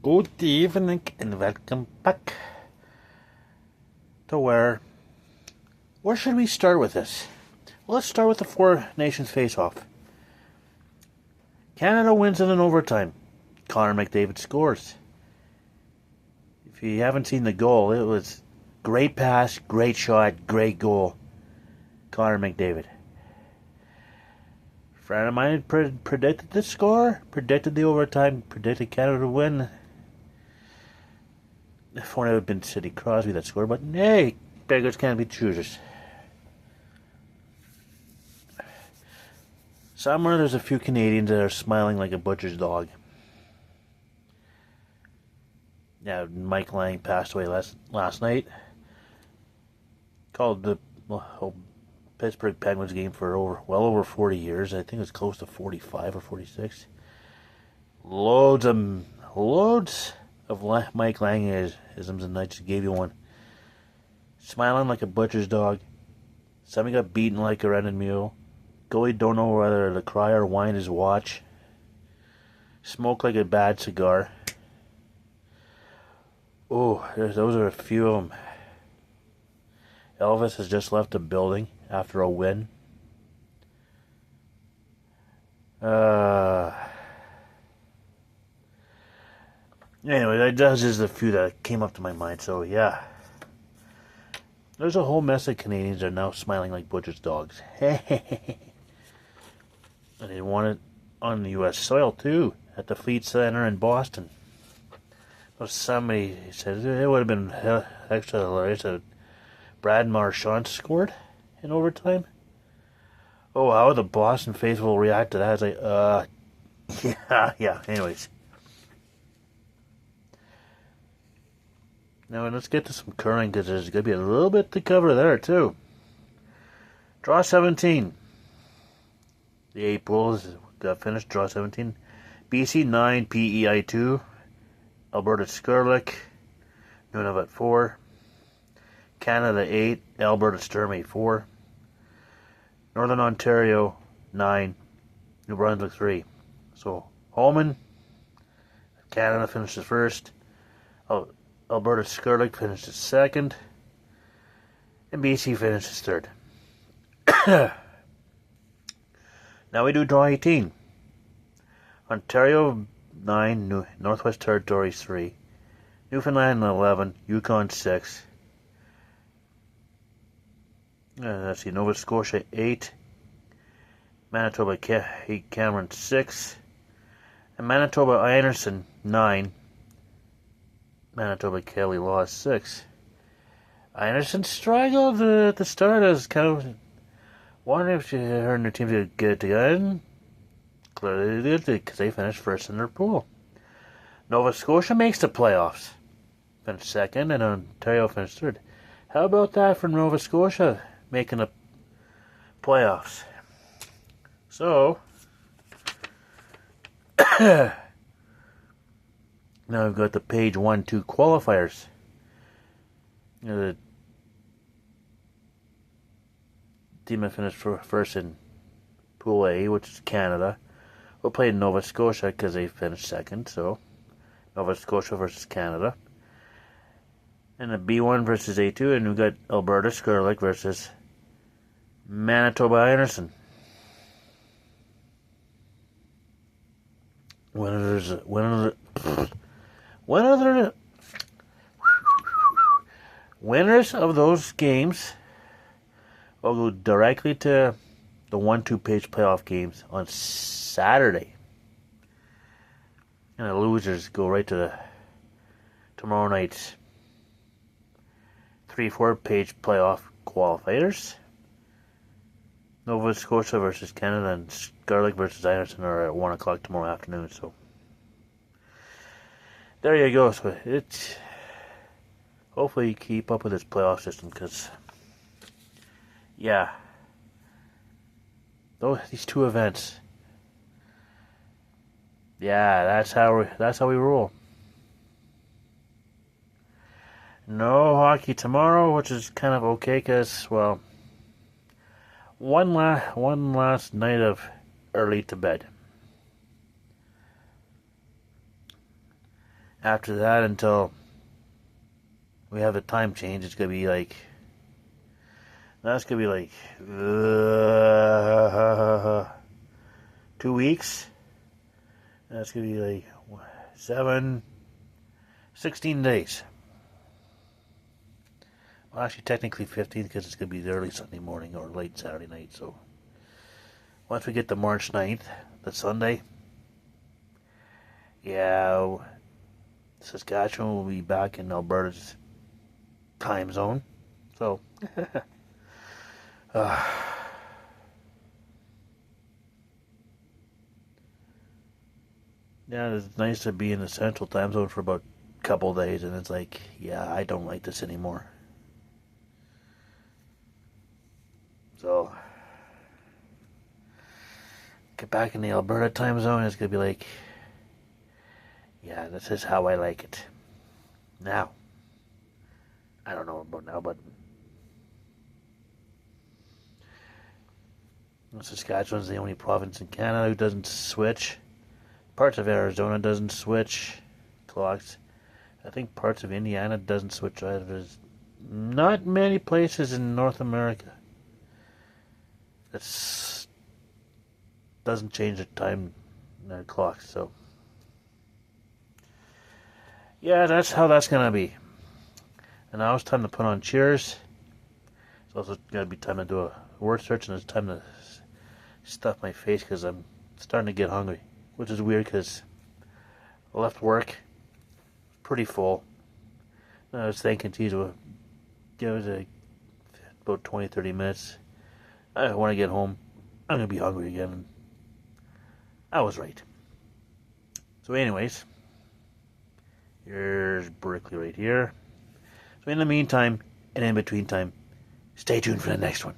Good evening and welcome back to where should we start with this? Well, let's start with the Four Nations face-off. Canada wins in an overtime. Connor McDavid scores. If you haven't seen the goal, it was great pass, great shot, great goal. Connor McDavid. A friend of mine predicted the score, predicted the overtime, predicted Canada to win. If only it would have been Sidney Crosby that scored, but hey, beggars can't be choosers. Somewhere there's a few Canadians that are smiling like a butcher's dog. Yeah, Mike Lang passed away last night. Called the Pittsburgh Penguins game for well over 40 years. I think it was close to 45 or 46. Loads of Mike Lang-isms, and I just gave you one. Smiling like a butcher's dog. Somebody got beaten like a rented mule. Goalie don't know whether to cry or wind his watch. Smoke like a bad cigar. Oh, those are a few of them. Elvis has just left the building after a win. Anyway, that's just a few that came up to my mind. So, yeah. There's a whole mess of Canadians that are now smiling like butcher's dogs. And they won it on the U.S. soil, too, at the Fleet Center in Boston. So somebody said it would have been extra hilarious if Brad Marchand scored in overtime. Oh, how would the Boston faithful react to that? It's like, yeah, anyways. Now let's get to some curling, because there's going to be a little bit to cover there, too. Draw 17. The 8 Bulls got finished, draw 17. BC 9, PEI 2. Alberta Skurlik, Nunavut 4. Canada 8, Alberta Sturm 4. Northern Ontario 9, New Brunswick 3. So Holman, Canada finishes first. Alberta Skurlik finishes second. And BC finishes third. Now we do draw 18. Ontario 9, Northwest Territories 3. Newfoundland 11, Yukon 6. Let's see, Nova Scotia 8. Manitoba Cameron 6. And Manitoba Anderson 9. Manitoba Kelly Law 6. Anderson struggled at the start. I was kind of wondering if her and her team could get it together. Clearly they did, because they finished first in their pool. Nova Scotia makes the playoffs. Finished second, and Ontario finished third. How about that for Nova Scotia making the playoffs? So, now we've got the page 1-2 qualifiers. The team that finished first in Pool A, which is Canada, will play Nova Scotia because they finished second. So, Nova Scotia versus Canada. And the B1 versus A2, and we've got Alberta Skurlik versus Manitoba Anderson. Winners of those games will go directly to the 1-2 page playoff games on Saturday. And the losers go right to the tomorrow night's 3-4 page playoff qualifiers. Nova Scotia versus Canada and Skurlik versus Anderson are at 1 o'clock tomorrow afternoon. So there you go. So it's hopefully you keep up with this playoff system, because these two events, that's how we roll. No hockey tomorrow, which is kind of okay, because, well, one last night of early to bed. after that, until we have the time change, it's gonna be like, that's gonna be like 2 weeks. That's gonna be like 16 days. Well, actually, technically 15, because it's gonna be the early Sunday morning or late Saturday night. So once we get to March 9th, the Sunday, yeah, Saskatchewan will be back in Alberta's time zone. So, yeah, it's nice to be in the Central time zone for about a couple of days, and it's like, yeah, I don't like this anymore. So, get back in the Alberta time zone, it's gonna be like, yeah, this is how I like it. Now, I don't know about now, but Saskatchewan's the only province in Canada who doesn't switch. Parts of Arizona doesn't switch clocks. I think parts of Indiana doesn't switch either. There's not many places in North America that doesn't change the time, their clocks. So, yeah, that's how that's gonna be. And now it's time to put on Cheers. It's also gonna be time to do a word search, and it's time to stuff my face because I'm starting to get hungry, which is weird because I left work pretty full. I was thinking, geez, well, it was about 20-30 minutes. I want to get home. I'm going to be hungry again. And I was right. So anyways, here's Berkeley right here. So in the meantime, and in between time, stay tuned for the next one.